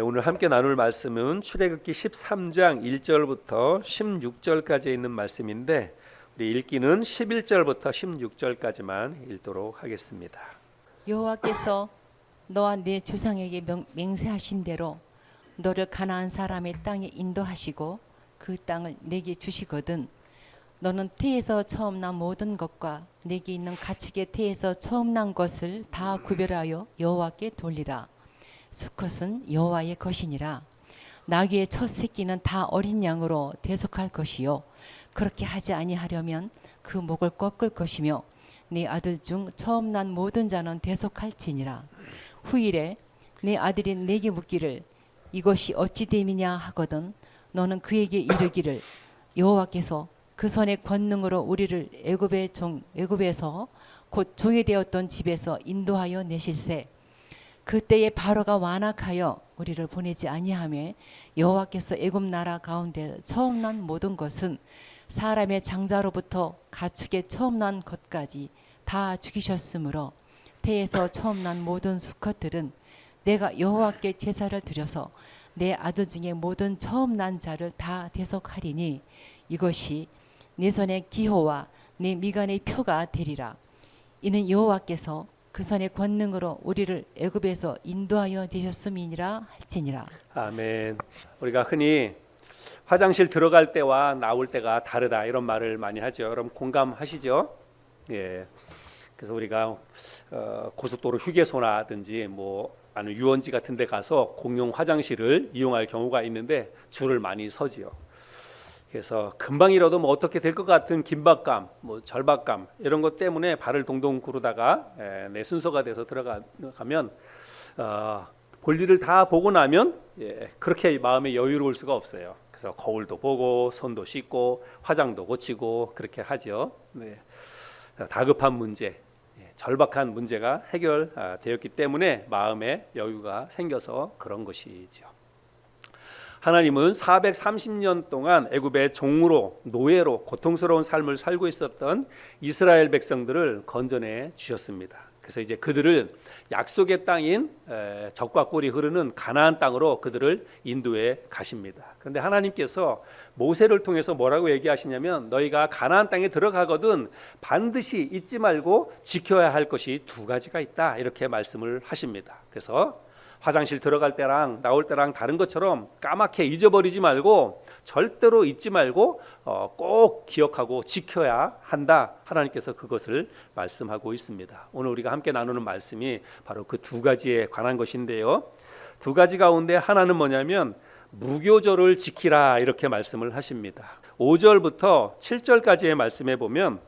오늘 함께 나눌 말씀은 출애굽기 13장 1절부터 16절까지 있는 말씀인데 우리 읽기는 11절부터 16절까지만 읽도록 하겠습니다. 여호와께서 너와 네 조상에게 맹세하신 대로 너를 가나안 사람의 땅에 인도하시고 그 땅을 내게 주시거든 너는 태에서 처음 난 모든 것과 내게 있는 가축의 태에서 처음 난 것을 다 구별하여 여호와께 돌리라. 수컷은 여호와의 것이니라. 나귀의 첫 새끼는 다 어린 양으로 대속할 것이요 그렇게 하지 아니하려면 그 목을 꺾을 것이며 네 아들 중 처음 난 모든 자는 대속할지니라. 후일에 네 아들이 내게 묻기를 이것이 어찌 됨이냐 하거든 너는 그에게 이르기를 여호와께서 그 손의 권능으로 우리를 애굽에서 곧 종이 되었던 집에서 인도하여 내실세. 그때에 바로가 완악하여 우리를 보내지 아니하며 여호와께서 애굽 나라 가운데 처음 난 모든 것은 사람의 장자로부터 가축의 처음 난 것까지 다 죽이셨으므로 태에서 처음 난 모든 수컷들은 내가 여호와께 제사를 드려서 내 아들 중에 모든 처음 난 자를 다 대속하리니 이것이 내 손의 기호와 내 미간의 표가 되리라. 이는 여호와께서 그 손의 권능으로 우리를 애굽에서 인도하여 되셨음이니라 할지니라. 아멘. 우리가 흔히 화장실 들어갈 때와 나올 때가 다르다 이런 말을 많이 하죠. 여러분 공감하시죠? 예. 그래서 우리가 고속도로 휴게소라든지 아니면 유원지 같은 데 가서 공용 화장실을 이용할 경우가 있는데 줄을 많이 서지요. 그래서 금방이라도 어떻게 될 것 같은 긴박감, 절박감 이런 것 때문에 발을 동동 구르다가 내 순서가 돼서 들어가면 볼일을 다 보고 나면 그렇게 마음에 여유로울 수가 없어요. 그래서 거울도 보고 손도 씻고 화장도 고치고 그렇게 하죠. 네. 다급한 문제, 절박한 문제가 해결되었기 때문에 마음에 여유가 생겨서 그런 것이죠. 하나님은 430년 동안 애굽의 종으로 노예로 고통스러운 삶을 살고 있었던 이스라엘 백성들을 건져내 주셨습니다. 그래서 이제 그들을 약속의 땅인 젖과 꿀이 흐르는 가나안 땅으로 그들을 인도해 가십니다. 그런데 하나님께서 모세를 통해서 뭐라고 얘기하시냐면 너희가 가나안 땅에 들어가거든 반드시 잊지 말고 지켜야 할 것이 두 가지가 있다 이렇게 말씀을 하십니다. 그래서 화장실 들어갈 때랑 나올 때랑 다른 것처럼 까맣게 잊어버리지 말고 절대로 잊지 말고 꼭 기억하고 지켜야 한다. 하나님께서 그것을 말씀하고 있습니다. 오늘 우리가 함께 나누는 말씀이 바로 그 두 가지에 관한 것인데요. 두 가지 가운데 하나는 뭐냐면 무교절을 지키라 이렇게 말씀을 하십니다. 5절부터 7절까지의 말씀에 보면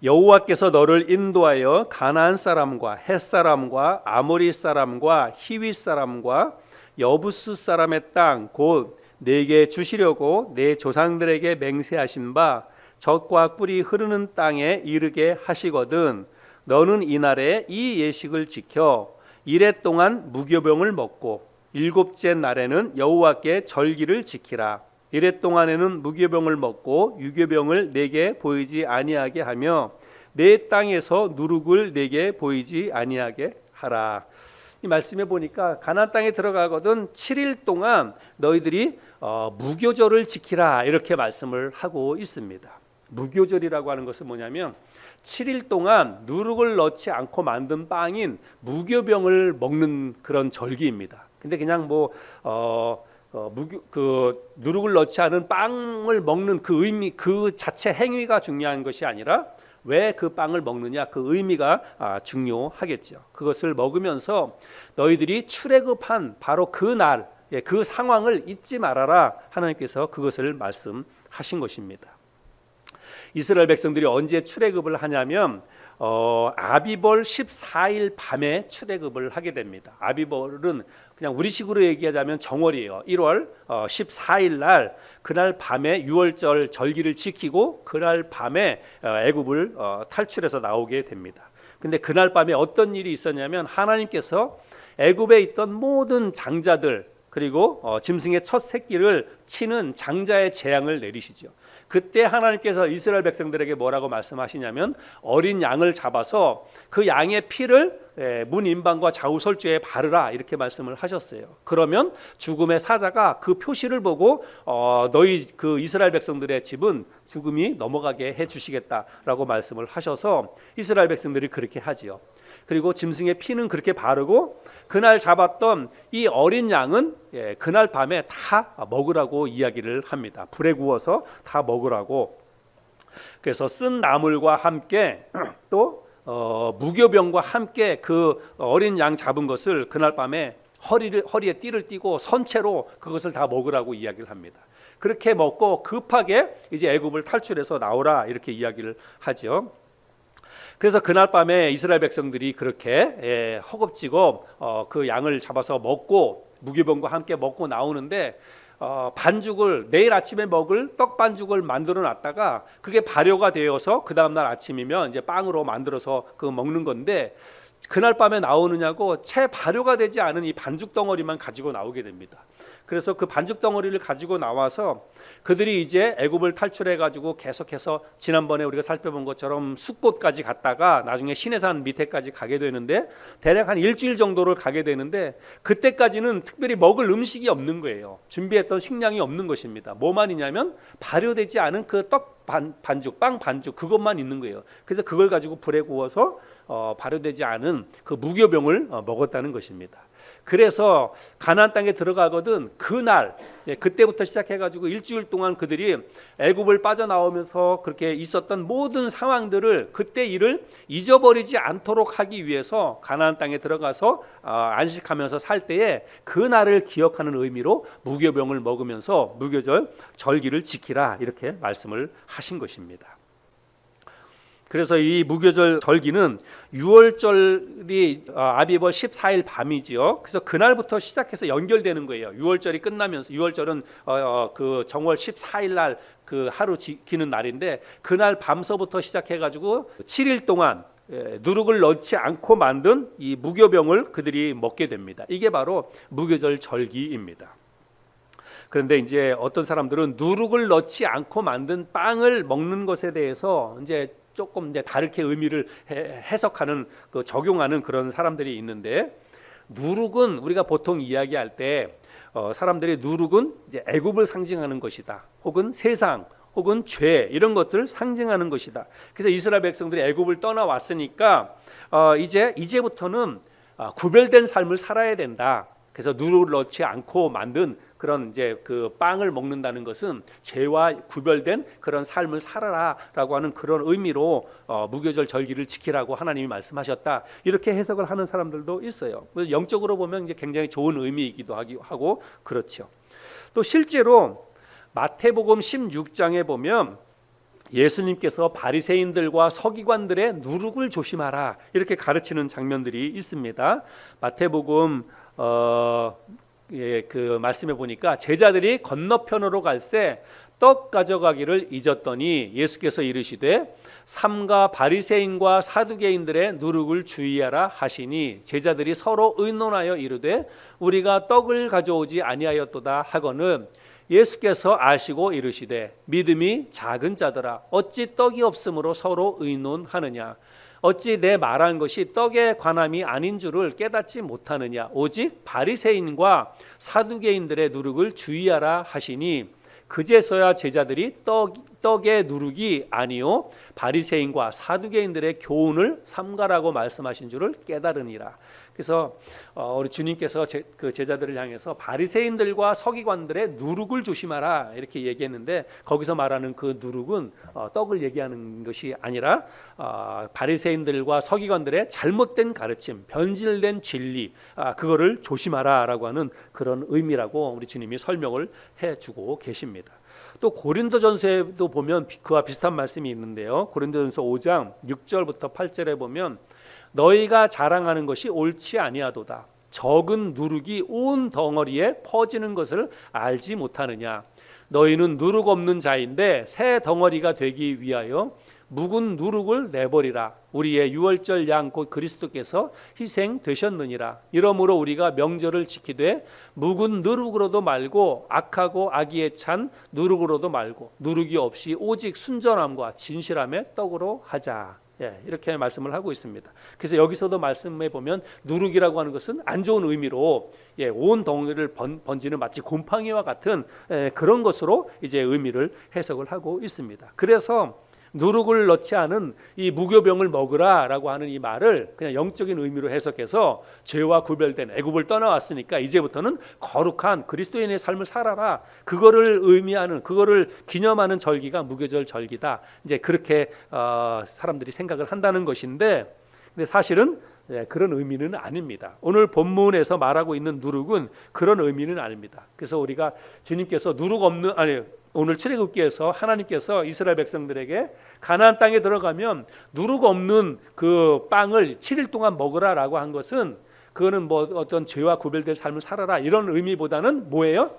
여호와께서 너를 인도하여 가나안 사람과 헷 사람과 아모리 사람과 히윗 사람과 여부스 사람의 땅 곧 내게 주시려고 내 조상들에게 맹세하신 바 젖과 꿀이 흐르는 땅에 이르게 하시거든 너는 이날에 이 예식을 지켜 이레 동안 무교병을 먹고 일곱째 날에는 여호와께 절기를 지키라. 이레 동안에는 무교병을 먹고 유교병을 내게 보이지 아니하게 하며 내 땅에서 누룩을 내게 보이지 아니하게 하라. 이 말씀에 보니까 가나안 땅에 들어가거든 7일 동안 너희들이 무교절을 지키라 이렇게 말씀을 하고 있습니다. 무교절이라고 하는 것은 뭐냐면 7일 동안 누룩을 넣지 않고 만든 빵인 무교병을 먹는 그런 절기입니다. 근데 그냥 누룩을 넣지 않은 빵을 먹는 그 의미, 그 자체 행위가 중요한 것이 아니라 왜 그 빵을 먹느냐 그 의미가 중요하겠죠. 그것을 먹으면서 너희들이 출애굽한 바로 그 날, 그 상황을 잊지 말아라. 하나님께서 그것을 말씀하신 것입니다. 이스라엘 백성들이 언제 출애굽을 하냐면 아비벌 14일 밤에 출애굽을 하게 됩니다. 아비벌은 그냥 우리식으로 얘기하자면 정월이에요. 1월 14일 날 그날 밤에 유월절 절기를 지키고 그날 밤에 애굽을 탈출해서 나오게 됩니다. 근데 그날 밤에 어떤 일이 있었냐면 하나님께서 애굽에 있던 모든 장자들 그리고 짐승의 첫 새끼를 치는 장자의 재앙을 내리시죠. 그때 하나님께서 이스라엘 백성들에게 뭐라고 말씀하시냐면 어린 양을 잡아서 그 양의 피를 문 임방과 좌우 설주에 바르라 이렇게 말씀을 하셨어요. 그러면 죽음의 사자가 그 표시를 보고 너희 그 이스라엘 백성들의 집은 죽음이 넘어가게 해주시겠다라고 말씀을 하셔서 이스라엘 백성들이 그렇게 하지요. 그리고 짐승의 피는 그렇게 바르고 그날 잡았던 이 어린 양은 그날 밤에 다 먹으라고 이야기를 합니다. 불에 구워서 다 먹으라고. 그래서 쓴 나물과 함께 또 무교병과 함께 그 어린 양 잡은 것을 그날 밤에 허리에 띠를 띠고 선체로 그것을 다 먹으라고 이야기를 합니다. 그렇게 먹고 급하게 이제 애굽을 탈출해서 나오라 이렇게 이야기를 하죠. 그래서 그날 밤에 이스라엘 백성들이 그렇게 허겁지겁 그 양을 잡아서 먹고 무교병과 함께 먹고 나오는데 반죽을 내일 아침에 먹을 떡 반죽을 만들어 놨다가 그게 발효가 되어서 그 다음 날 아침이면 이제 빵으로 만들어서 그 먹는 건데 그날 밤에 나오느냐고 채 발효가 되지 않은 이 반죽 덩어리만 가지고 나오게 됩니다. 그래서 그 반죽 덩어리를 가지고 나와서 그들이 이제 애굽을 탈출해 가지고 계속해서 지난번에 우리가 살펴본 것처럼 숫곳까지 갔다가 나중에 시내산 밑에까지 가게 되는데 대략 한 일주일 정도를 가게 되는데 그때까지는 특별히 먹을 음식이 없는 거예요. 준비했던 식량이 없는 것입니다. 뭐만 있냐면 발효되지 않은 그 떡 반죽, 빵 반죽 그것만 있는 거예요. 그래서 그걸 가지고 불에 구워서 발효되지 않은 그 무교병을 먹었다는 것입니다. 그래서 가나안 땅에 들어가거든 그날 그때부터 시작해가지고 일주일 동안 그들이 애굽을 빠져나오면서 그렇게 있었던 모든 상황들을 그때 일을 잊어버리지 않도록 하기 위해서 가나안 땅에 들어가서 안식하면서 살 때에 그날을 기억하는 의미로 무교병을 먹으면서 무교절 절기를 지키라 이렇게 말씀을 하신 것입니다. 그래서 이 무교절 절기는 6월절이 아비벌 14일 밤이지요. 그래서 그날부터 시작해서 연결되는 거예요. 6월절이 끝나면서 6월절은 그 정월 14일 날 그 하루 지키는 날인데 그날 밤서부터 시작해가지고 7일 동안 누룩을 넣지 않고 만든 이 무교병을 그들이 먹게 됩니다. 이게 바로 무교절 절기입니다. 그런데 이제 어떤 사람들은 누룩을 넣지 않고 만든 빵을 먹는 것에 대해서 이제 조금 이제 다르게 의미를 해석하는 그 적용하는 그런 사람들이 있는데 누룩은 우리가 보통 이야기할 때 사람들이 누룩은 이제 애굽을 상징하는 것이다. 혹은 세상, 혹은 죄 이런 것들을 상징하는 것이다. 그래서 이스라엘 백성들이 애굽을 떠나왔으니까 이제부터는 구별된 삶을 살아야 된다. 그래서 누룩을 넣지 않고 만든 그런 이제 그 빵을 먹는다는 것은 죄와 구별된 그런 삶을 살아라라고 하는 그런 의미로 무교절 절기를 지키라고 하나님이 말씀하셨다. 이렇게 해석을 하는 사람들도 있어요. 영적으로 보면 이제 굉장히 좋은 의미이기도 하고 그렇죠. 또 실제로 마태복음 16장에 보면 예수님께서 바리새인들과 서기관들의 누룩을 조심하라 이렇게 가르치는 장면들이 있습니다. 마태복음 그 말씀해 보니까 제자들이 건너편으로 갈새 떡 가져가기를 잊었더니 예수께서 이르시되 삼가 바리새인과 사두개인들의 누룩을 주의하라 하시니 제자들이 서로 의논하여 이르되 우리가 떡을 가져오지 아니하였도다 하거늘 예수께서 아시고 이르시되 믿음이 작은 자들아 어찌 떡이 없으므로 서로 의논하느냐 어찌 내 말한 것이 떡에 관함이 아닌 줄을 깨닫지 못하느냐 오직 바리새인과 사두개인들의 누룩을 주의하라 하시니 그제서야 제자들이 떡의 누룩이 아니요 바리새인과 사두개인들의 교훈을 삼가라고 말씀하신 줄을 깨달으니라. 그래서 우리 주님께서 그 제자들을 향해서 바리새인들과 서기관들의 누룩을 조심하라 이렇게 얘기했는데 거기서 말하는 그 누룩은 떡을 얘기하는 것이 아니라 바리새인들과 서기관들의 잘못된 가르침, 변질된 진리 그거를 조심하라라고 하는 그런 의미라고 우리 주님이 설명을 해주고 계십니다. 또 고린도전서에도 보면 그와 비슷한 말씀이 있는데요. 고린도전서 5장 6절부터 8절에 보면 너희가 자랑하는 것이 옳지 아니하도다. 적은 누룩이 온 덩어리에 퍼지는 것을 알지 못하느냐. 너희는 누룩 없는 자인데 새 덩어리가 되기 위하여 묵은 누룩을 내버리라. 우리의 유월절 양 곧 그리스도께서 희생되셨느니라. 이러므로 우리가 명절을 지키되 묵은 누룩으로도 말고 악하고 악의에 찬 누룩으로도 말고 누룩이 없이 오직 순전함과 진실함의 떡으로 하자. 예, 이렇게 말씀을 하고 있습니다. 그래서 여기서도 말씀해 보면 누룩이라고 하는 것은 안 좋은 의미로 예, 온 덩어리를 번지는 마치 곰팡이와 같은 그런 것으로 이제 의미를 해석을 하고 있습니다. 그래서 누룩을 넣지 않은 이 무교병을 먹으라라고 하는 이 말을 그냥 영적인 의미로 해석해서 죄와 구별된 애굽을 떠나왔으니까 이제부터는 거룩한 그리스도인의 삶을 살아라. 그거를 의미하는, 그거를 기념하는 절기가 무교절 절기다. 이제 그렇게 사람들이 생각을 한다는 것인데, 근데 사실은 그런 의미는 아닙니다. 오늘 본문에서 말하고 있는 누룩은 그런 의미는 아닙니다. 그래서 우리가 주님께서 누룩 없는 오늘 출애굽기에서 하나님께서 이스라엘 백성들에게 가나안 땅에 들어가면 누룩 없는 그 빵을 7일 동안 먹으라라고 한 것은 그거는 뭐 어떤 죄와 구별된 삶을 살아라 이런 의미보다는 뭐예요?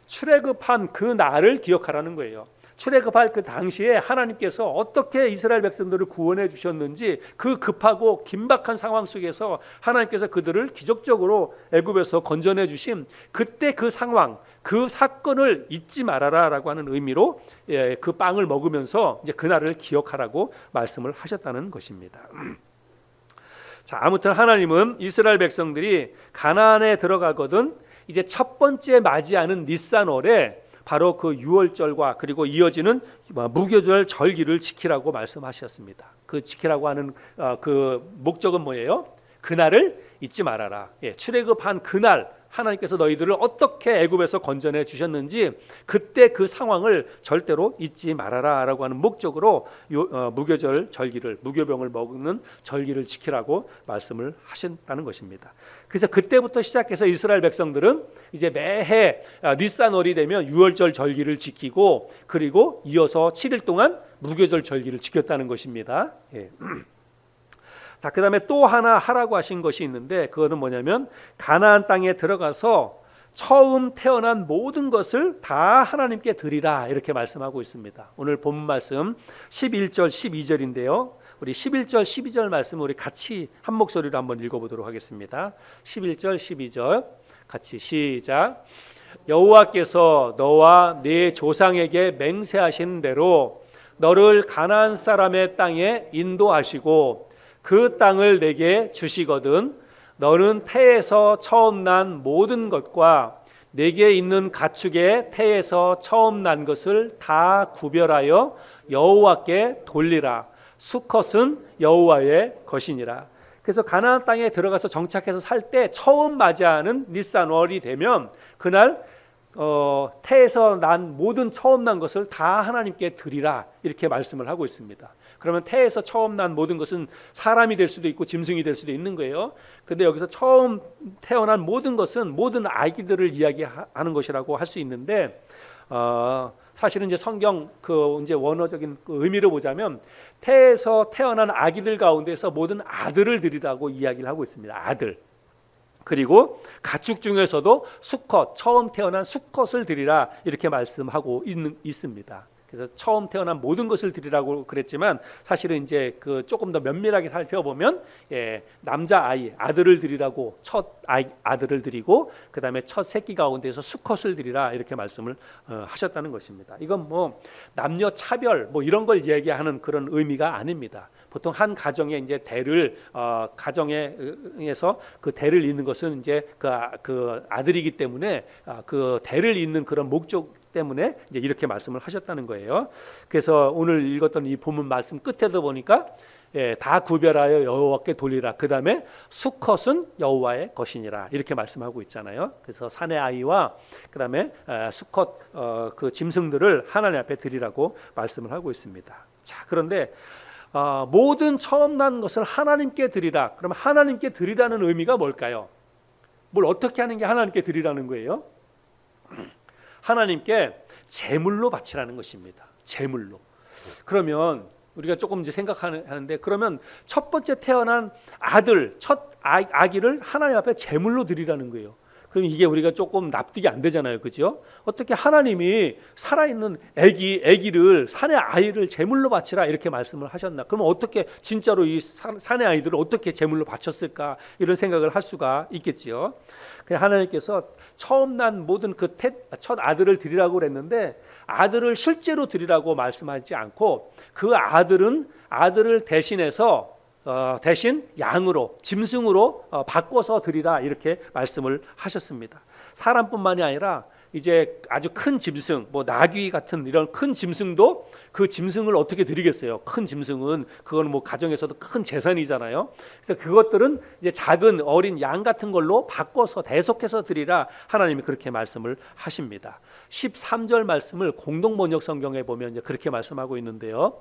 출애굽한 그 날을 기억하라는 거예요. 출애굽할 그 당시에 하나님께서 어떻게 이스라엘 백성들을 구원해 주셨는지 그 급하고 긴박한 상황 속에서 하나님께서 그들을 기적적으로 애굽에서 건져내 주신 그때 그 상황, 그 사건을 잊지 말아라라고 하는 의미로 그 빵을 먹으면서 이제 그날을 기억하라고 말씀을 하셨다는 것입니다. 자, 아무튼 하나님은 이스라엘 백성들이 가나안에 들어가거든 이제 첫 번째 맞이하는 니산월에 바로 그 유월절과 그리고 이어지는 무교절 절기를 지키라고 말씀하셨습니다. 그 지키라고 하는 그 목적은 뭐예요? 그날을 잊지 말아라. 예, 출애굽한 그날 하나님께서 너희들을 어떻게 애굽에서 건져내 주셨는지 그때 그 상황을 절대로 잊지 말아라라고 하는 목적으로 무교절 절기를 무교병을 먹는 절기를 지키라고 말씀을 하신다는 것입니다. 그래서 그때부터 시작해서 이스라엘 백성들은 이제 매해 니산월이 되면 유월절 절기를 지키고 그리고 이어서 7일 동안 무교절 절기를 지켰다는 것입니다. 예. 자, 그다음에 또 하나 하라고 하신 것이 있는데 그거는 뭐냐면 가나안 땅에 들어가서 처음 태어난 모든 것을 다 하나님께 드리라 이렇게 말씀하고 있습니다. 오늘 본문 말씀 11절 12절인데요. 우리 11절 12절 말씀 우리 같이 한 목소리로 한번 읽어보도록 하겠습니다. 11절 12절 같이 시작. 여호와께서 너와 네 조상에게 맹세하신 대로 너를 가나안 사람의 땅에 인도하시고 그 땅을 내게 주시거든 너는 태에서 처음 난 모든 것과 내게 있는 가축의 태에서 처음 난 것을 다 구별하여 여호와께 돌리라. 수컷은 여호와의 것이니라. 그래서 가나안 땅에 들어가서 정착해서 살 때 처음 맞이하는 니산월이 되면 그날 태에서 난 모든 처음 난 것을 다 하나님께 드리라 이렇게 말씀을 하고 있습니다. 그러면 태에서 처음 난 모든 것은 사람이 될 수도 있고 짐승이 될 수도 있는 거예요. 근데 여기서 처음 태어난 모든 것은 모든 아기들을 이야기하는 것이라고 할 수 있는데 사실은 이제 성경 그 이제 원어적인 그 의미를 보자면 태에서 태어난 아기들 가운데서 모든 아들을 드리라고 이야기를 하고 있습니다. 아들. 그리고 가축 중에서도 수컷, 처음 태어난 수컷을 드리라 이렇게 말씀하고 있습니다. 그래서 처음 태어난 모든 것을 드리라고 그랬지만 사실은 이제 그 조금 더 면밀하게 살펴보면 남자 아이 아들을 드리라고 첫 아들을 드리고 그 다음에 첫 새끼 가운데서 수컷을 드리라 이렇게 말씀을 하셨다는 것입니다. 이건 뭐 남녀 차별 뭐 이런 걸 얘기하는 그런 의미가 아닙니다. 보통 한 가정에 이제 대를 가정에서 그 대를 잇는 것은 이제 그 아들이기 때문에 그 대를 잇는 그런 목적 때문에 이제 이렇게 말씀을 하셨다는 거예요. 그래서 오늘 읽었던 이 본문 말씀 끝에도 보니까 다 구별하여 여호와께 돌리라. 그 다음에 수컷은 여호와의 것이니라 이렇게 말씀하고 있잖아요. 그래서 사내 아이와 그 다음에 수컷 그 짐승들을 하나님 앞에 드리라고 말씀을 하고 있습니다. 자, 그런데 모든 처음 난 것을 하나님께 드리라. 그러면 하나님께 드리라는 의미가 뭘까요? 뭘 어떻게 하는 게 하나님께 드리라는 거예요? 하나님께 제물로 바치라는 것입니다. 제물로. 그러면 우리가 조금 이제 생각하는데 그러면 첫 번째 태어난 아들, 첫 아기를 하나님 앞에 제물로 드리라는 거예요. 그럼 이게 우리가 조금 납득이 안 되잖아요, 그죠? 어떻게 하나님이 살아있는 아기를 산의 아이를 제물로 바치라 이렇게 말씀을 하셨나? 그러면 어떻게 진짜로 이 산의 아이들을 어떻게 제물로 바쳤을까? 이런 생각을 할 수가 있겠지요. 그냥 하나님께서 처음 난 모든 그 첫 아들을 드리라고 그랬는데 아들을 실제로 드리라고 말씀하지 않고 그 아들을 대신해서 대신 양으로 짐승으로 바꿔서 드리라 이렇게 말씀을 하셨습니다. 사람뿐만이 아니라 이제 아주 큰 짐승, 뭐 나귀 같은 이런 큰 짐승도 그 짐승을 어떻게 드리겠어요? 큰 짐승은 그건 뭐 가정에서도 큰 재산이잖아요. 그래서 그것들은 이제 작은 어린 양 같은 걸로 바꿔서 대속해서 드리라 하나님이 그렇게 말씀을 하십니다. 13절 말씀을 공동번역 성경에 보면 이제 그렇게 말씀하고 있는데요.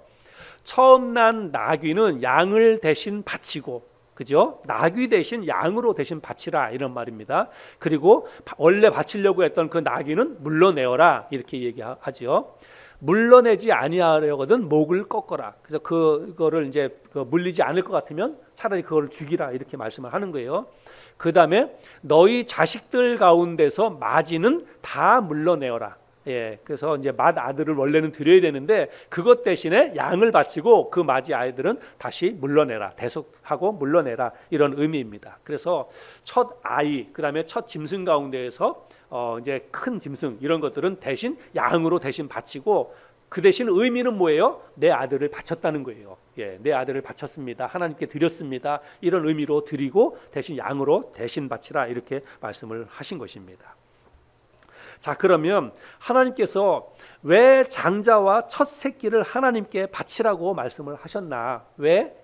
처음 난 나귀는 양을 대신 바치고, 그죠? 나귀 대신 양으로 대신 바치라 이런 말입니다. 그리고 원래 바치려고 했던 그 나귀는 물러내어라 이렇게 얘기하지요. 물러내지 아니하려거든 목을 꺾어라. 그래서 그거를 이제 물리지 않을 것 같으면 차라리 그걸 죽이라 이렇게 말씀을 하는 거예요. 그 다음에 너희 자식들 가운데서 마지는 다 물러내어라. 예, 그래서 이제 맏 아들을 원래는 드려야 되는데 그것 대신에 양을 바치고 그 맏이 아이들은 다시 물러내라, 대속하고 물러내라 이런 의미입니다. 그래서 첫 아이, 그다음에 첫 짐승 가운데에서 이제 큰 짐승 이런 것들은 대신 양으로 대신 바치고 그 대신 의미는 뭐예요? 내 아들을 바쳤다는 거예요. 예, 내 아들을 바쳤습니다. 하나님께 드렸습니다. 이런 의미로 드리고 대신 양으로 대신 바치라 이렇게 말씀을 하신 것입니다. 자, 그러면 하나님께서 왜 장자와 첫 새끼를 하나님께 바치라고 말씀을 하셨나? 왜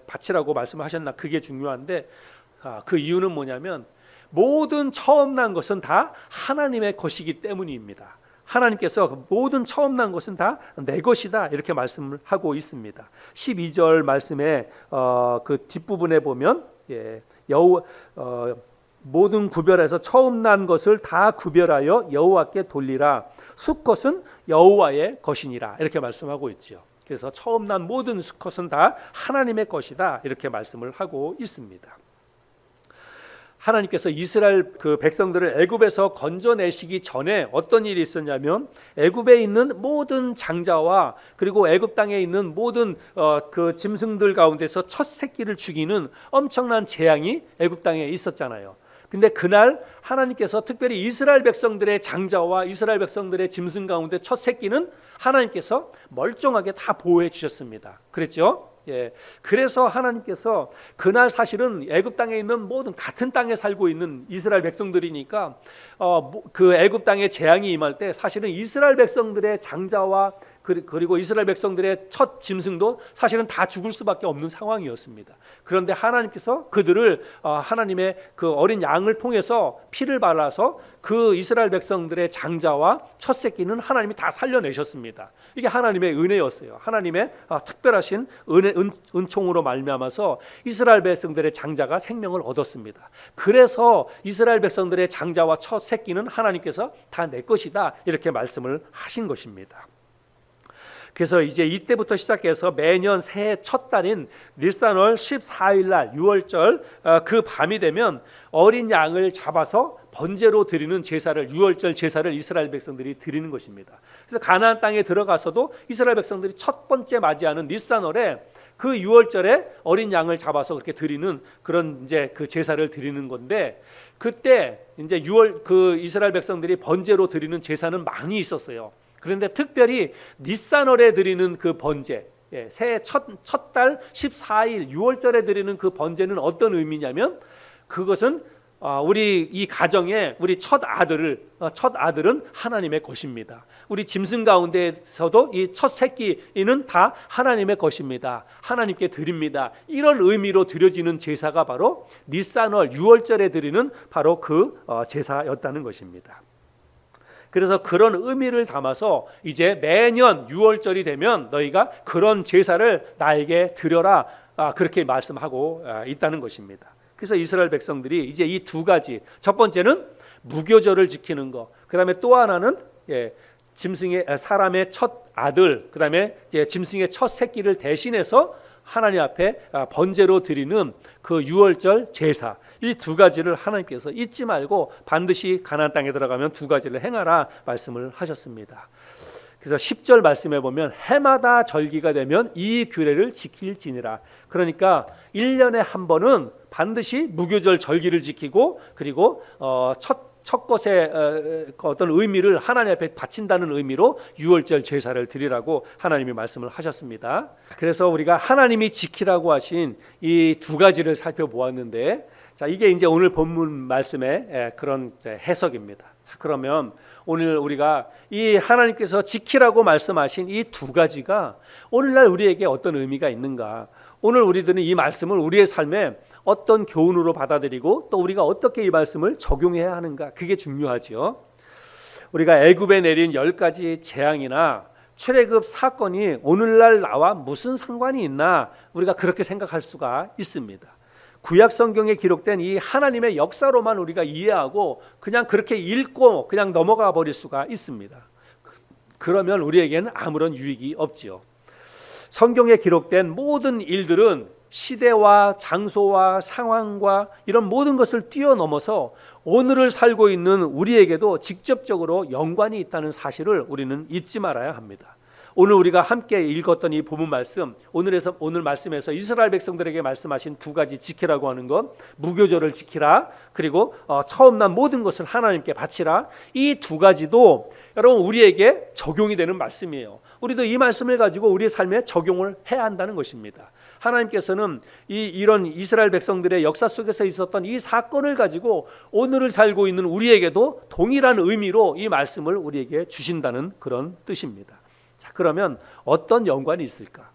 바치라고 말씀을 하셨나? 그게 중요한데 그 이유는 뭐냐면 모든 처음 난 것은 다 하나님의 것이기 때문입니다. 하나님께서 모든 처음 난 것은 다 내 것이다 이렇게 말씀을 하고 있습니다. 12절 말씀에 그 뒷부분에 보면 모든 구별해서 처음 난 것을 다 구별하여 여호와께 돌리라. 수컷은 여호와의 것이니라 이렇게 말씀하고 있죠. 그래서 처음 난 모든 수컷은 다 하나님의 것이다 이렇게 말씀을 하고 있습니다. 하나님께서 이스라엘 그 백성들을 애굽에서 건져내시기 전에 어떤 일이 있었냐면 애굽에 있는 모든 장자와 그리고 애굽 땅에 있는 모든 그 짐승들 가운데서 첫 새끼를 죽이는 엄청난 재앙이 애굽 땅에 있었잖아요. 근데 그날 하나님께서 특별히 이스라엘 백성들의 장자와 이스라엘 백성들의 짐승 가운데 첫 새끼는 하나님께서 멀쩡하게 다 보호해 주셨습니다. 그랬죠? 예. 그래서 하나님께서 그날 사실은 애굽 땅에 있는 모든 같은 땅에 살고 있는 이스라엘 백성들이니까 그 애굽 땅에 재앙이 임할 때 사실은 이스라엘 백성들의 장자와 그리고 이스라엘 백성들의 첫 짐승도 사실은 다 죽을 수밖에 없는 상황이었습니다. 그런데 하나님께서 그들을 하나님의 그 어린 양을 통해서 피를 발라서 그 이스라엘 백성들의 장자와 첫 새끼는 하나님이 다 살려내셨습니다. 이게 하나님의 은혜였어요. 하나님의 특별하신 은총으로 말미암아서 이스라엘 백성들의 장자가 생명을 얻었습니다. 그래서 이스라엘 백성들의 장자와 첫 새끼는 하나님께서 다 내 것이다 이렇게 말씀을 하신 것입니다. 그래서 이제 이때부터 시작해서 매년 새해 첫 달인 닐산월 14일 날 6월절 그 밤이 되면 어린 양을 잡아서 번제로 드리는 제사를 6월절 제사를 이스라엘 백성들이 드리는 것입니다. 그래서 가나안 땅에 들어가서도 이스라엘 백성들이 첫 번째 맞이하는 닐산월에 그 6월절에 어린 양을 잡아서 그렇게 드리는 그런 이제 그 제사를 드리는 건데 그때 이제 6월 그 이스라엘 백성들이 번제로 드리는 제사는 많이 있었어요. 그런데 특별히 닛산월에 드리는 그 번제, 새해 첫 달 14일 6월절에 드리는 그 번제는 어떤 의미냐면 그것은 우리 이 가정에 우리 첫 아들은 하나님의 것입니다. 우리 짐승 가운데서도 이 첫 새끼는 다 하나님의 것입니다. 하나님께 드립니다. 이런 의미로 드려지는 제사가 바로 닛산월 6월절에 드리는 바로 그 제사였다는 것입니다. 그래서 그런 의미를 담아서 이제 매년 6월절이 되면 너희가 그런 제사를 나에게 드려라 그렇게 말씀하고 있다는 것입니다. 그래서 이스라엘 백성들이 이제 이 두 가지, 첫 번째는 무교절을 지키는 것, 그 다음에 또 하나는 짐승의 사람의 첫 아들, 그 다음에 짐승의 첫 새끼를 대신해서 하나님 앞에 번제로 드리는 그 유월절 제사, 이 두 가지를 하나님께서 잊지 말고 반드시 가나안 땅에 들어가면 두 가지를 행하라 말씀을 하셨습니다. 그래서 10절 말씀해 보면 해마다 절기가 되면 이 규례를 지킬지니라. 그러니까 1년에 한 번은 반드시 무교절 절기를 지키고, 그리고 첫 것의 어떤 의미를 하나님 앞에 바친다는 의미로 유월절 제사를 드리라고 하나님이 말씀을 하셨습니다. 그래서 우리가 하나님이 지키라고 하신 이 두 가지를 살펴보았는데, 자, 이게 이제 오늘 본문 말씀의 그런 해석입니다. 그러면 오늘 우리가 이 하나님께서 지키라고 말씀하신 이 두 가지가 오늘날 우리에게 어떤 의미가 있는가? 오늘 우리들은 이 말씀을 우리의 삶에 어떤 교훈으로 받아들이고 또 우리가 어떻게 이 말씀을 적용해야 하는가? 그게 중요하죠. 우리가 애굽에 내린 10가지 재앙이나 출애굽 사건이 오늘날 나와 무슨 상관이 있나? 우리가 그렇게 생각할 수가 있습니다. 구약 성경에 기록된 이 하나님의 역사로만 우리가 이해하고 그냥 그렇게 읽고 그냥 넘어가 버릴 수가 있습니다. 그러면 우리에게는 아무런 유익이 없지요. 성경에 기록된 모든 일들은 시대와 장소와 상황과 이런 모든 것을 뛰어넘어서 오늘을 살고 있는 우리에게도 직접적으로 연관이 있다는 사실을 우리는 잊지 말아야 합니다. 오늘 우리가 함께 읽었던 이 본문 말씀, 오늘 말씀에서 이스라엘 백성들에게 말씀하신 두 가지 지키라고 하는 것, 무교절을 지키라, 그리고 처음 난 모든 것을 하나님께 바치라, 이 두 가지도 여러분 우리에게 적용이 되는 말씀이에요. 우리도 이 말씀을 가지고 우리의 삶에 적용을 해야 한다는 것입니다. 하나님께서는 이런 이스라엘 백성들의 역사 속에서 있었던 이 사건을 가지고 오늘을 살고 있는 우리에게도 동일한 의미로 이 말씀을 우리에게 주신다는 그런 뜻입니다. 자, 그러면 어떤 연관이 있을까?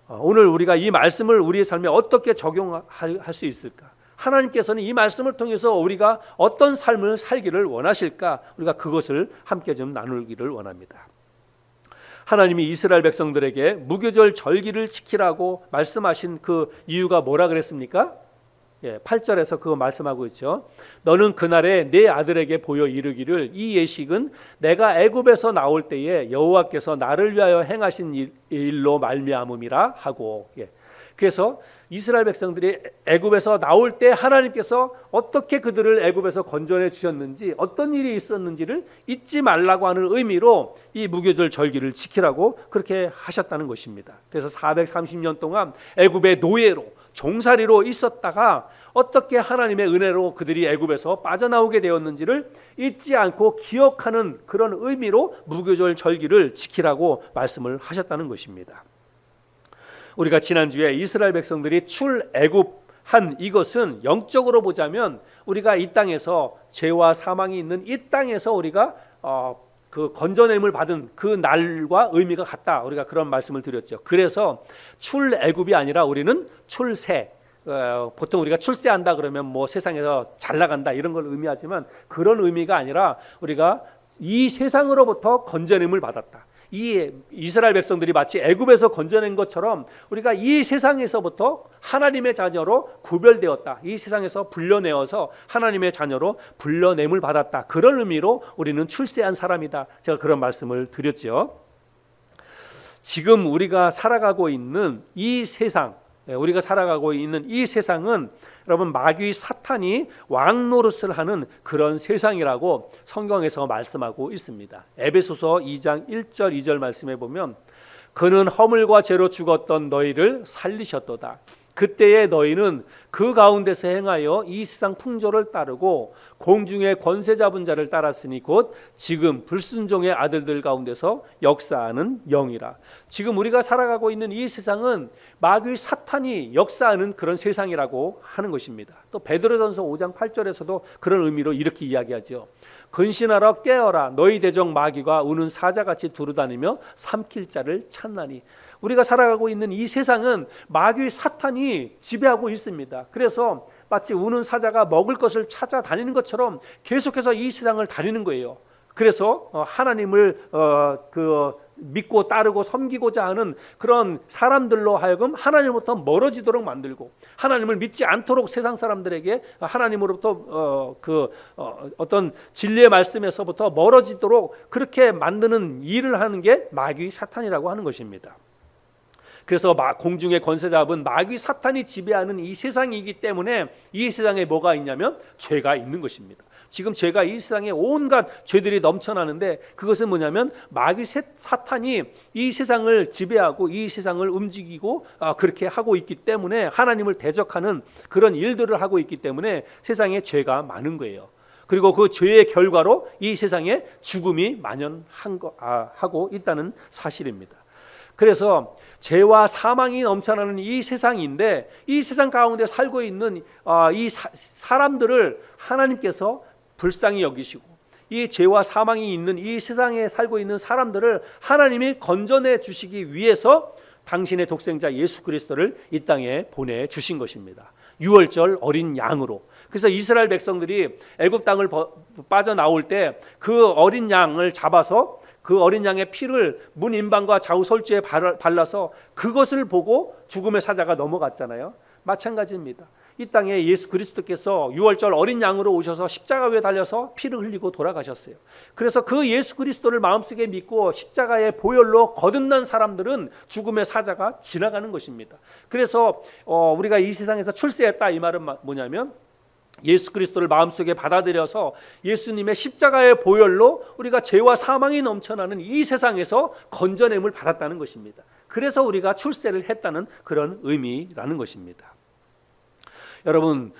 오늘 우리가 이 말씀을 우리의 삶에 어떻게 적용할 수 있을까? 하나님께서는 이 말씀을 통해서 우리가 어떤 삶을 살기를 원하실까? 우리가 그것을 함께 좀 나누기를 원합니다. 하나님이 이스라엘 백성들에게 무교절 절기를 지키라고 말씀하신 그 이유가 뭐라 그랬습니까? 8절에서 그거 말씀하고 있죠. 너는 그날에 내 아들에게 보여 이르기를 이 예식은 내가 애굽에서 나올 때에 여호와께서 나를 위하여 행하신 일로 말미암음이라 하고. 그래서 이스라엘 백성들이 애굽에서 나올 때 하나님께서 어떻게 그들을 애굽에서 건져내 주셨는지, 어떤 일이 있었는지를 잊지 말라고 하는 의미로 이 무교절 절기를 지키라고 그렇게 하셨다는 것입니다. 그래서 430년 동안 애굽의 노예로 종살이로 있었다가 어떻게 하나님의 은혜로 그들이 애굽에서 빠져나오게 되었는지를 잊지 않고 기억하는 그런 의미로 무교절 절기를 지키라고 말씀을 하셨다는 것입니다. 우리가 지난주에 이스라엘 백성들이 출애굽한 이것은 영적으로 보자면 우리가 이 땅에서 죄와 사망이 있는 이 땅에서 우리가 그 건져냄을 받은 그 날과 의미가 같다. 우리가 그런 말씀을 드렸죠. 그래서 출애굽이 아니라 우리는 출세. 보통 우리가 출세한다 그러면 뭐 세상에서 잘 나간다 이런 걸 의미하지만 그런 의미가 아니라 우리가 이 세상으로부터 건져냄을 받았다. 이 이스라엘 백성들이 마치 애굽에서 건져낸 것처럼 우리가 이 세상에서부터 하나님의 자녀로 구별되었다. 이 세상에서 불려내어서 하나님의 자녀로 불려냄을 받았다. 그런 의미로 우리는 출세한 사람이다. 제가 그런 말씀을 드렸죠. 지금 우리가 살아가고 있는 이 세상, 우리가 살아가고 있는 이 세상은 여러분 마귀 사탄이 왕노릇을 하는 그런 세상이라고 성경에서 말씀하고 있습니다. 에베소서 2장 1절 2절 말씀해 보면 그는 허물과 죄로 죽었던 너희를 살리셨도다. 그때의 너희는 그 가운데서 행하여 이 세상 풍조를 따르고 공중의 권세 잡은 자를 따랐으니 곧 지금 불순종의 아들들 가운데서 역사하는 영이라. 지금 우리가 살아가고 있는 이 세상은 마귀 사탄이 역사하는 그런 세상이라고 하는 것입니다. 또 베드로전서 5장 8절에서도 그런 의미로 이렇게 이야기하죠. 근신하라 깨어라 너희 대적 마귀가 우는 사자같이 두루다니며 삼킬 자를 찾나니. 우리가 살아가고 있는 이 세상은 마귀 사탄이 지배하고 있습니다. 그래서 마치 우는 사자가 먹을 것을 찾아다니는 것처럼 계속해서 이 세상을 다니는 거예요. 그래서 하나님을 믿고 따르고 섬기고자 하는 그런 사람들로 하여금 하나님으로부터 멀어지도록 만들고 하나님을 믿지 않도록 세상 사람들에게 하나님으로부터 어떤 진리의 말씀에서부터 멀어지도록 그렇게 만드는 일을 하는 게 마귀 사탄이라고 하는 것입니다. 그래서 공중의 권세 잡은 마귀 사탄이 지배하는 이 세상이기 때문에 이 세상에 뭐가 있냐면 죄가 있는 것입니다. 지금 죄가 이 세상에 온갖 죄들이 넘쳐나는데 그것은 뭐냐면 마귀 사탄이 이 세상을 지배하고 이 세상을 움직이고 그렇게 하고 있기 때문에 하나님을 대적하는 그런 일들을 하고 있기 때문에 세상에 죄가 많은 거예요. 그리고 그 죄의 결과로 이 세상에 죽음이 만연하고 있다는 사실입니다. 그래서 죄와 사망이 넘쳐나는 이 세상인데 이 세상 가운데 살고 있는 이 사람들을 하나님께서 불쌍히 여기시고 이 죄와 사망이 있는 이 세상에 살고 있는 사람들을 하나님이 건져내 주시기 위해서 당신의 독생자 예수 그리스도를 이 땅에 보내주신 것입니다. 유월절 어린 양으로. 그래서 이스라엘 백성들이 애굽 땅을 빠져나올 때 그 어린 양을 잡아서 그 어린 양의 피를 문 임방과 좌우 솔지에 발라서 그것을 보고 죽음의 사자가 넘어갔잖아요. 마찬가지입니다. 이 땅에 예수 그리스도께서 유월절 어린 양으로 오셔서 십자가 위에 달려서 피를 흘리고 돌아가셨어요. 그래서 그 예수 그리스도를 마음속에 믿고 십자가의 보혈로 거듭난 사람들은 죽음의 사자가 지나가는 것입니다. 그래서 우리가 이 세상에서 출세했다 이 말은 뭐냐면 예수 그리스도를 마음속에 받아들여서 예수님의 십자가의 보혈로 우리가 죄와 사망이 넘쳐나는 이 세상에서 건져냄을 받았다는 것입니다. 그래서 우리가 출세를 했다는 그런 의미라는 것입니다. 여러분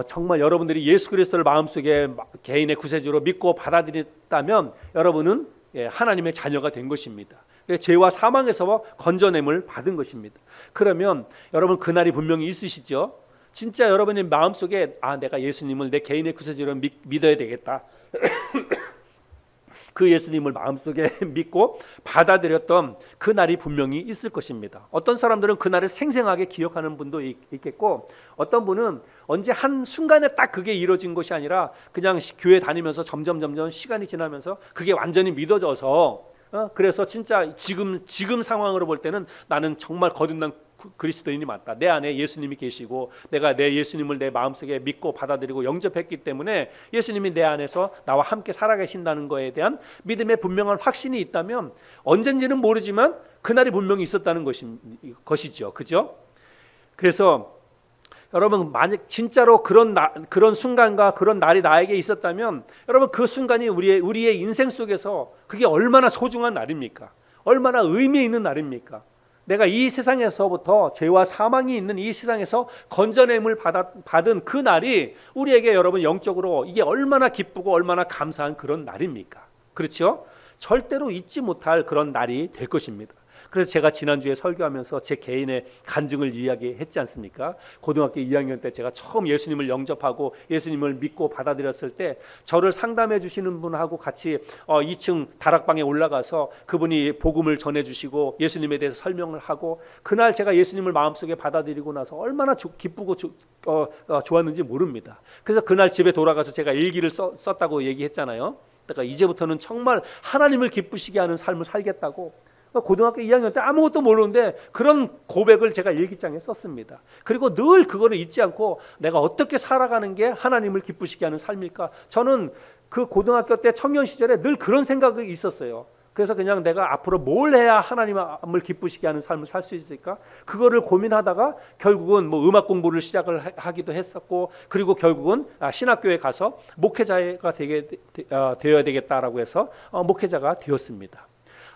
정말 여러분들이 예수 그리스도를 마음속에 개인의 구세주로 믿고 받아들였다면 여러분은 하나님의 자녀가 된 것입니다. 죄와 사망에서 건져냄을 받은 것입니다. 그러면 여러분 그날이 분명히 있으시죠? 진짜 여러분의 마음속에 내가 예수님을 내 개인의 구세주로 믿어야 되겠다. 그 예수님을 마음속에 믿고 받아들였던 그 날이 분명히 있을 것입니다. 어떤 사람들은 그 날을 생생하게 기억하는 분도 있겠고 어떤 분은 언제 한 순간에 딱 그게 이루어진 것이 아니라 그냥 교회 다니면서 점점 시간이 지나면서 그게 완전히 믿어져서 그래서 진짜 지금 상황으로 볼 때는 나는 정말 거듭난 그리스도인이 맞다. 내 안에 예수님이 계시고 내가 내 예수님을 내 마음속에 믿고 받아들이고 영접했기 때문에 예수님이 내 안에서 나와 함께 살아계신다는 것에 대한 믿음의 분명한 확신이 있다면 언젠지는 모르지만 그날이 분명히 있었다는 것이죠. 그죠? 그래서 여러분 만약 진짜로 그런 순간과 그런 날이 나에게 있었다면 여러분 그 순간이 우리의 인생 속에서 그게 얼마나 소중한 날입니까? 얼마나 의미 있는 날입니까? 내가 이 세상에서부터 죄와 사망이 있는 이 세상에서 건져냄을 받은 그 날이 우리에게 여러분 영적으로 이게 얼마나 기쁘고 얼마나 감사한 그런 날입니까? 그렇죠? 절대로 잊지 못할 그런 날이 될 것입니다. 그래서 제가 지난주에 설교하면서 제 개인의 간증을 이야기했지 않습니까? 고등학교 2학년 때 제가 처음 예수님을 영접하고 예수님을 믿고 받아들였을 때 저를 상담해 주시는 분하고 같이 2층 다락방에 올라가서 그분이 복음을 전해주시고 예수님에 대해서 설명을 하고 그날 제가 예수님을 마음속에 받아들이고 나서 얼마나 기쁘고 좋았는지 모릅니다. 그래서 그날 집에 돌아가서 제가 일기를 썼다고 얘기했잖아요. 그러니까 이제부터는 정말 하나님을 기쁘시게 하는 삶을 살겠다고 고등학교 2학년 때 아무것도 모르는데 그런 고백을 제가 일기장에 썼습니다. 그리고 늘 그거를 잊지 않고 내가 어떻게 살아가는 게 하나님을 기쁘시게 하는 삶일까? 저는 그 고등학교 때 청년 시절에 늘 그런 생각이 있었어요. 그래서 그냥 내가 앞으로 뭘 해야 하나님을 기쁘시게 하는 삶을 살 수 있을까? 그거를 고민하다가 결국은 음악 공부를 시작을 하기도 했었고 그리고 결국은 신학교에 가서 목회자가 되어야 되겠다라고 해서 목회자가 되었습니다.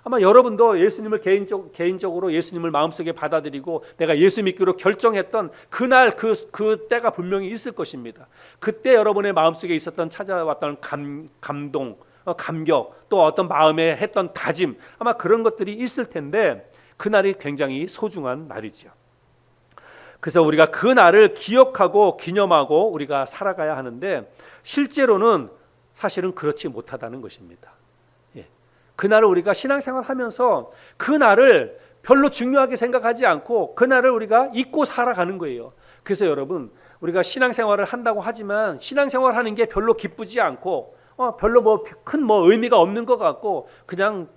아마 여러분도 예수님을 개인적으로 예수님을 마음속에 받아들이고 내가 예수 믿기로 결정했던 그날 그 때가 분명히 있을 것입니다. 그때 여러분의 마음속에 있었던 찾아왔던 감동, 감격 또 어떤 마음에 했던 다짐 아마 그런 것들이 있을 텐데 그날이 굉장히 소중한 날이죠. 그래서 우리가 그 날을 기억하고 기념하고 우리가 살아가야 하는데 실제로는 사실은 그렇지 못하다는 것입니다. 그날을 우리가 신앙생활 하면서 그날을 별로 중요하게 생각하지 않고 그날을 우리가 잊고 살아가는 거예요. 그래서 여러분 우리가 신앙생활을 한다고 하지만 신앙생활 하는 게 별로 기쁘지 않고 별로 큰 의미가 없는 것 같고 그냥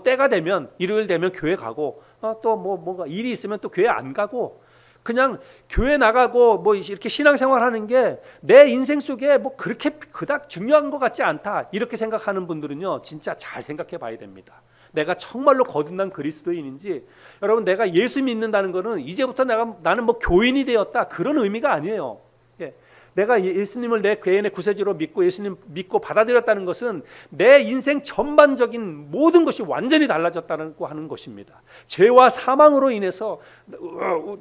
때가 되면 일요일 되면 교회 가고 또 뭔가 일이 있으면 또 교회 안 가고 그냥 교회 나가고 이렇게 신앙생활 하는 게 내 인생 속에 그렇게 그닥 중요한 것 같지 않다 이렇게 생각하는 분들은요 진짜 잘 생각해 봐야 됩니다. 내가 정말로 거듭난 그리스도인인지, 여러분 내가 예수 믿는다는 것은 이제부터 나는 뭐 교인이 되었다 그런 의미가 아니에요. 예. 내가 예수님을 내 개인의 구세주로 믿고 예수님 믿고 받아들였다는 것은 내 인생 전반적인 모든 것이 완전히 달라졌다고 하는 것입니다. 죄와 사망으로 인해서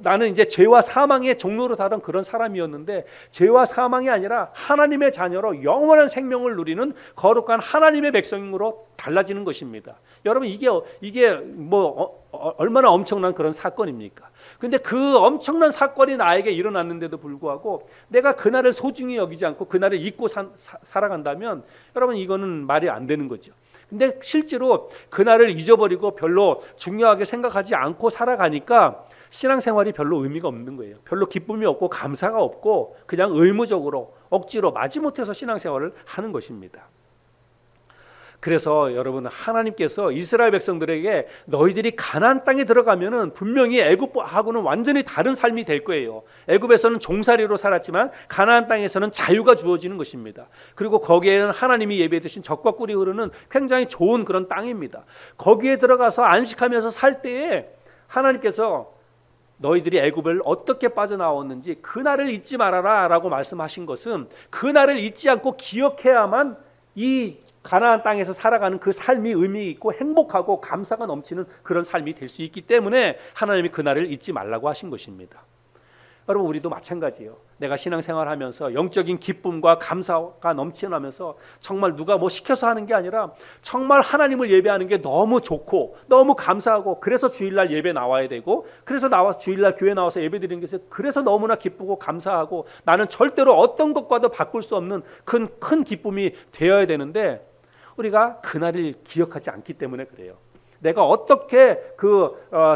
나는 이제 죄와 사망의 종로로 다른 그런 사람이었는데, 죄와 사망이 아니라 하나님의 자녀로 영원한 생명을 누리는 거룩한 하나님의 백성으로 달라지는 것입니다. 여러분 이게 뭐 얼마나 엄청난 그런 사건입니까? 근데 그 엄청난 사건이 나에게 일어났는데도 불구하고 내가 그날을 소중히 여기지 않고 그날을 잊고 살아간다면 여러분 이거는 말이 안 되는 거죠. 근데 실제로 그날을 잊어버리고 별로 중요하게 생각하지 않고 살아가니까 신앙생활이 별로 의미가 없는 거예요. 별로 기쁨이 없고 감사가 없고 그냥 의무적으로 억지로 마지못해서 신앙생활을 하는 것입니다. 그래서 여러분, 하나님께서 이스라엘 백성들에게 너희들이 가나안 땅에 들어가면은 분명히 애굽하고는 완전히 다른 삶이 될 거예요. 애굽에서는 종살이로 살았지만 가나안 땅에서는 자유가 주어지는 것입니다. 그리고 거기에는 하나님이 예비해 두신 젖과 꿀이 흐르는 굉장히 좋은 그런 땅입니다. 거기에 들어가서 안식하면서 살 때에 하나님께서 너희들이 애굽을 어떻게 빠져나왔는지 그날을 잊지 말아라 라고 말씀하신 것은, 그날을 잊지 않고 기억해야만 이 가나안 땅에서 살아가는 그 삶이 의미 있고 행복하고 감사가 넘치는 그런 삶이 될 수 있기 때문에 하나님이 그날을 잊지 말라고 하신 것입니다. 여러분, 우리도 마찬가지예요. 내가 신앙생활하면서 영적인 기쁨과 감사가 넘쳐나면서 정말 누가 뭐 시켜서 하는 게 아니라 정말 하나님을 예배하는 게 너무 좋고 너무 감사하고, 그래서 주일날 예배 나와야 되고, 그래서 주일날 교회 나와서 예배 드리는 게 그래서 너무나 기쁘고 감사하고, 나는 절대로 어떤 것과도 바꿀 수 없는 큰 기쁨이 되어야 되는데 우리가 그날을 기억하지 않기 때문에 그래요. 내가 어떻게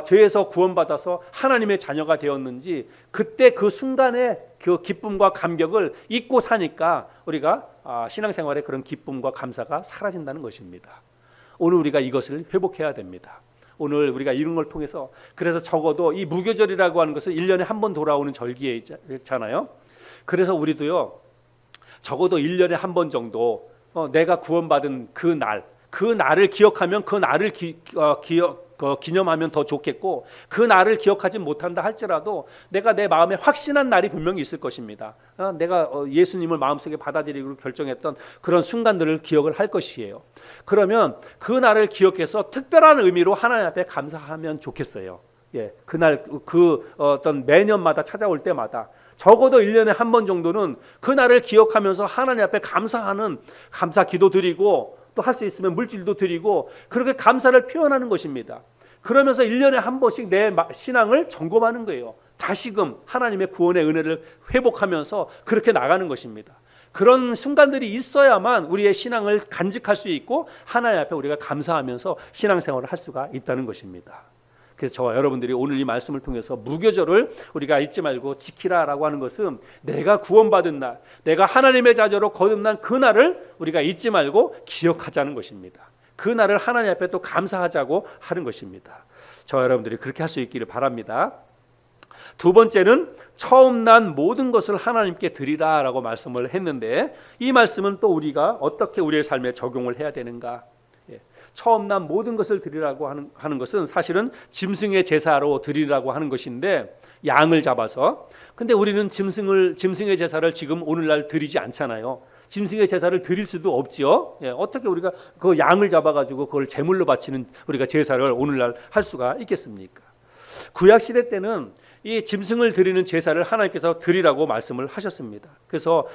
죄에서 구원받아서 하나님의 자녀가 되었는지 그때 그 순간의 그 기쁨과 감격을 잊고 사니까 우리가 신앙생활의 그런 기쁨과 감사가 사라진다는 것입니다. 오늘 우리가 이것을 회복해야 됩니다. 오늘 우리가 이런 걸 통해서, 그래서 적어도 이 무교절이라고 하는 것은 1년에 한 번 돌아오는 절기잖아요. 그래서 우리도요, 적어도 1년에 한 번 정도 내가 구원받은 그 날을 기억하면 그 날을 기념하면 더 좋겠고, 그 날을 기억하지 못한다 할지라도 내가 내 마음에 확신한 날이 분명히 있을 것입니다. 내가 예수님을 마음속에 받아들이기로 결정했던 그런 순간들을 기억을 할 것이에요. 그러면 그 날을 기억해서 특별한 의미로 하나님 앞에 감사하면 좋겠어요. 예, 그날 어떤 매년마다 찾아올 때마다 적어도 1년에 한 번 정도는 그 날을 기억하면서 하나님 앞에 감사하는 감사 기도 드리고, 또 할 수 있으면 물질도 드리고, 그렇게 감사를 표현하는 것입니다. 그러면서 1년에 한 번씩 내 신앙을 점검하는 거예요. 다시금 하나님의 구원의 은혜를 회복하면서 그렇게 나가는 것입니다. 그런 순간들이 있어야만 우리의 신앙을 간직할 수 있고 하나님 앞에 우리가 감사하면서 신앙생활을 할 수가 있다는 것입니다. 그래서 저와 여러분들이 오늘 이 말씀을 통해서 무교절을 우리가 잊지 말고 지키라라고 하는 것은, 내가 구원받은 날, 내가 하나님의 자녀로 거듭난 그 날을 우리가 잊지 말고 기억하자는 것입니다. 그 날을 하나님 앞에 또 감사하자고 하는 것입니다. 저와 여러분들이 그렇게 할 수 있기를 바랍니다. 두 번째는 처음 난 모든 것을 하나님께 드리라라고 말씀을 했는데, 이 말씀은 또 우리가 어떻게 우리의 삶에 적용을 해야 되는가? 처음 난 모든 것을 드리라고 하는 것은 사실은 짐승의 제사로 드리라고 하는 것인데, 양을 잡아서. 근데 우리는 짐승의 제사를 지금 오늘날 드리지 않잖아요. 짐승의 제사를 드릴 수도 없죠. 어떻게 우리가 그 양을 잡아가지고 그걸 제물로 바치는 우리가 제사를 오늘날 할 수가 있겠습니까? 구약 시대 때는 이 짐승을 드리는 제사를 하나님께서 드리라고 말씀을 하셨습니다. 그래서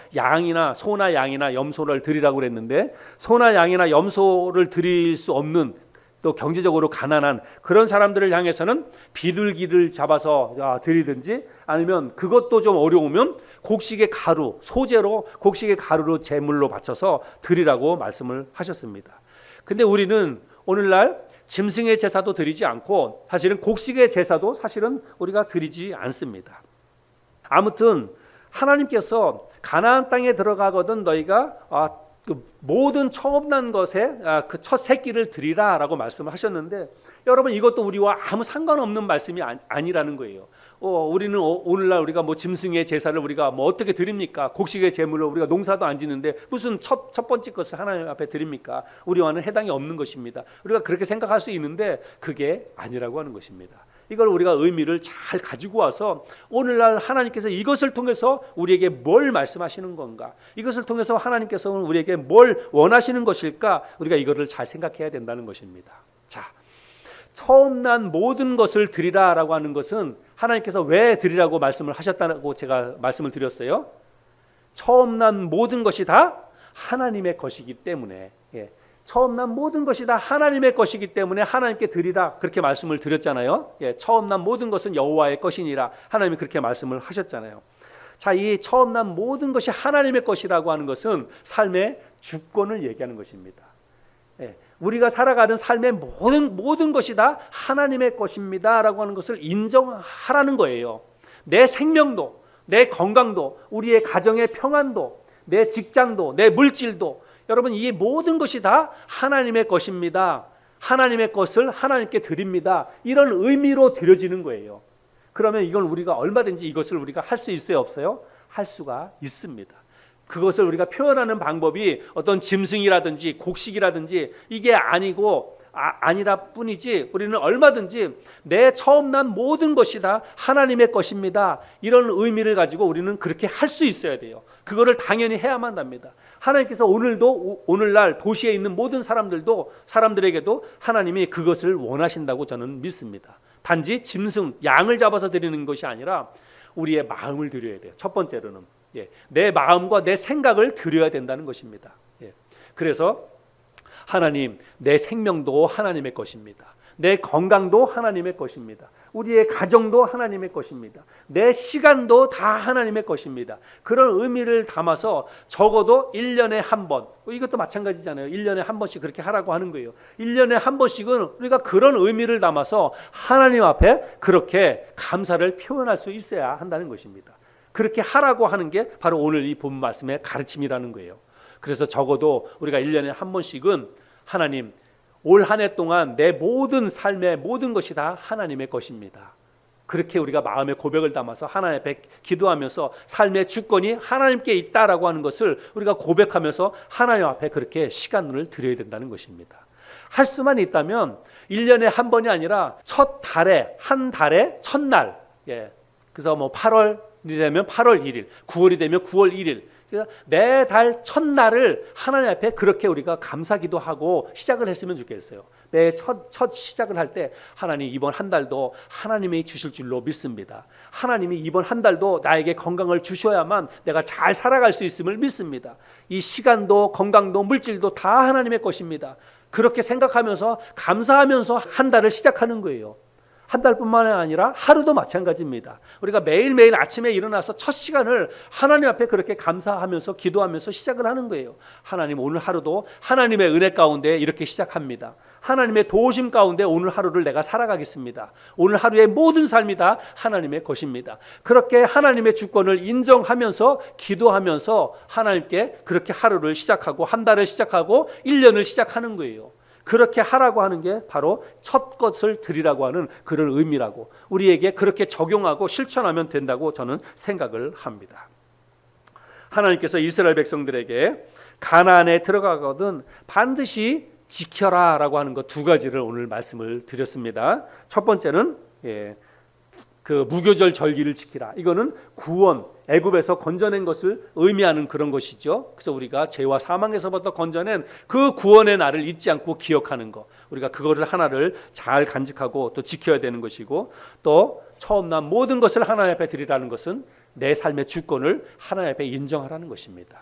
소나 양이나 염소를 드리라고 그랬는데, 소나 양이나 염소를 드릴 수 없는, 또 경제적으로 가난한 그런 사람들을 향해서는 비둘기를 잡아서 드리든지, 아니면 그것도 좀 어려우면 곡식의 가루, 소재로 곡식의 가루로 제물로 바쳐서 드리라고 말씀을 하셨습니다. 근데 우리는 오늘날 짐승의 제사도 드리지 않고, 사실은 곡식의 제사도 사실은 우리가 드리지 않습니다. 아무튼 하나님께서 가나안 땅에 들어가거든 너희가 그 모든 처음 난 것에 그 첫 새끼를 드리라라고 말씀을 하셨는데, 여러분 이것도 우리와 아무 상관없는 말씀이 아니라는 거예요. 우리는 오늘날 우리가 뭐 짐승의 제사를 우리가 뭐 어떻게 드립니까? 곡식의 제물을 우리가 농사도 안 짓는데 무슨 첫 번째 것을 하나님 앞에 드립니까? 우리와는 해당이 없는 것입니다. 우리가 그렇게 생각할 수 있는데 그게 아니라고 하는 것입니다. 이걸 우리가 의미를 잘 가지고 와서 오늘날 하나님께서 이것을 통해서 우리에게 뭘 말씀하시는 건가? 이것을 통해서 하나님께서는 우리에게 뭘 원하시는 것일까? 우리가 이거를 잘 생각해야 된다는 것입니다. 자, 처음 난 모든 것을 드리라라고 하는 것은 하나님께서 왜 드리라고 말씀을 하셨다고 제가 말씀을 드렸어요. 처음 난 모든 것이 다 하나님의 것이기 때문에, 처음 난 모든 것이 다 하나님의 것이기 때문에 하나님께 드리라 그렇게 말씀을 드렸잖아요. 처음 난 모든 것은 여호와의 것이니라 하나님이 그렇게 말씀을 하셨잖아요. 자, 이 처음 난 모든 것이 하나님의 것이라고 하는 것은 삶의 주권을 얘기하는 것입니다. 우리가 살아가는 삶의 모든 것이 다 하나님의 것입니다 라고 하는 것을 인정하라는 거예요. 내 생명도, 내 건강도, 우리의 가정의 평안도, 내 직장도, 내 물질도, 여러분 이 모든 것이 다 하나님의 것입니다. 하나님의 것을 하나님께 드립니다. 이런 의미로 드려지는 거예요. 그러면 이건 우리가 얼마든지 이것을 우리가 할 수 있어요, 없어요? 할 수가 있습니다. 그것을 우리가 표현하는 방법이 어떤 짐승이라든지 곡식이라든지 이게 아니라 뿐이지 우리는 얼마든지 내 처음 난 모든 것이 다 하나님의 것입니다. 이런 의미를 가지고 우리는 그렇게 할 수 있어야 돼요. 그거를 당연히 해야만 합니다. 하나님께서 오늘날 도시에 있는 모든 사람들에게도 하나님이 그것을 원하신다고 저는 믿습니다. 단지 짐승, 양을 잡아서 드리는 것이 아니라 우리의 마음을 드려야 돼요. 첫 번째로는 내 마음과 내 생각을 드려야 된다는 것입니다. 그래서 하나님, 내 생명도 하나님의 것입니다. 내 건강도 하나님의 것입니다. 우리의 가정도 하나님의 것입니다. 내 시간도 다 하나님의 것입니다. 그런 의미를 담아서 적어도 1년에 한 번, 이것도 마찬가지잖아요. 1년에 한 번씩 그렇게 하라고 하는 거예요. 1년에 한 번씩은 우리가 그런 의미를 담아서 하나님 앞에 그렇게 감사를 표현할 수 있어야 한다는 것입니다. 그렇게 하라고 하는 게 바로 오늘 이 본 말씀의 가르침이라는 거예요. 그래서 적어도 우리가 1년에 한 번씩은 하나님, 올 한 해 동안 내 모든 삶의 모든 것이 다 하나님의 것입니다. 그렇게 우리가 마음의 고백을 담아서 하나님 앞에 기도하면서 삶의 주권이 하나님께 있다라고 하는 것을 우리가 고백하면서 하나님 앞에 그렇게 시간을 드려야 된다는 것입니다. 할 수만 있다면 1년에 한 번이 아니라 한 달의 첫날, 그래서 뭐 8월이 되면 8월 1일, 9월이 되면 9월 1일, 매달 첫날을 하나님 앞에 그렇게 우리가 감사기도 하고 시작을 했으면 좋겠어요. 매 첫 시작을 할 때 하나님 이번 한 달도 하나님이 주실 줄로 믿습니다. 하나님이 이번 한 달도 나에게 건강을 주셔야만 내가 잘 살아갈 수 있음을 믿습니다. 이 시간도 건강도 물질도 다 하나님의 것입니다. 그렇게 생각하면서 감사하면서 한 달을 시작하는 거예요. 한 달뿐만 아니라 하루도 마찬가지입니다. 우리가 매일매일 아침에 일어나서 첫 시간을 하나님 앞에 그렇게 감사하면서 기도하면서 시작을 하는 거예요. 하나님, 오늘 하루도 하나님의 은혜 가운데 이렇게 시작합니다. 하나님의 도우심 가운데 오늘 하루를 내가 살아가겠습니다. 오늘 하루의 모든 삶이 다 하나님의 것입니다. 그렇게 하나님의 주권을 인정하면서 기도하면서 하나님께 그렇게 하루를 시작하고 한 달을 시작하고 1년을 시작하는 거예요. 그렇게 하라고 하는 게 바로 첫 것을 드리라고 하는 그런 의미라고, 우리에게 그렇게 적용하고 실천하면 된다고 저는 생각을 합니다. 하나님께서 이스라엘 백성들에게 가나안에 들어가거든 반드시 지켜라 라고 하는 것 두 가지를 오늘 말씀을 드렸습니다. 첫 번째는 그 무교절 절기를 지키라. 이거는 구원, 애굽에서 건져낸 것을 의미하는 그런 것이죠. 그래서 우리가 죄와 사망에서부터 건져낸 그 구원의 날을 잊지 않고 기억하는 것, 우리가 그거를 하나를 잘 간직하고 또 지켜야 되는 것이고, 또 처음 난 모든 것을 하나님 앞에 드리라는 것은 내 삶의 주권을 하나님 앞에 인정하라는 것입니다.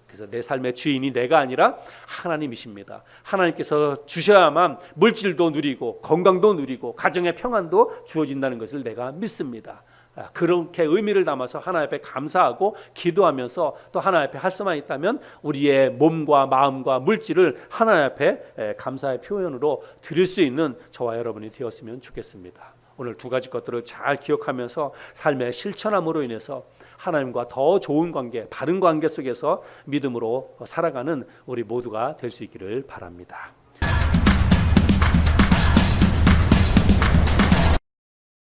그래서 내 삶의 주인이 내가 아니라 하나님이십니다. 하나님께서 주셔야만 물질도 누리고 건강도 누리고 가정의 평안도 주어진다는 것을 내가 믿습니다. 그렇게 의미를 담아서 하나님 앞에 감사하고 기도하면서 또 하나님 앞에 할 수만 있다면 우리의 몸과 마음과 물질을 하나님 앞에 감사의 표현으로 드릴 수 있는 저와 여러분이 되었으면 좋겠습니다. 오늘 두 가지 것들을 잘 기억하면서 삶의 실천함으로 인해서 하나님과 더 좋은 관계, 바른 관계 속에서 믿음으로 살아가는 우리 모두가 될 수 있기를 바랍니다.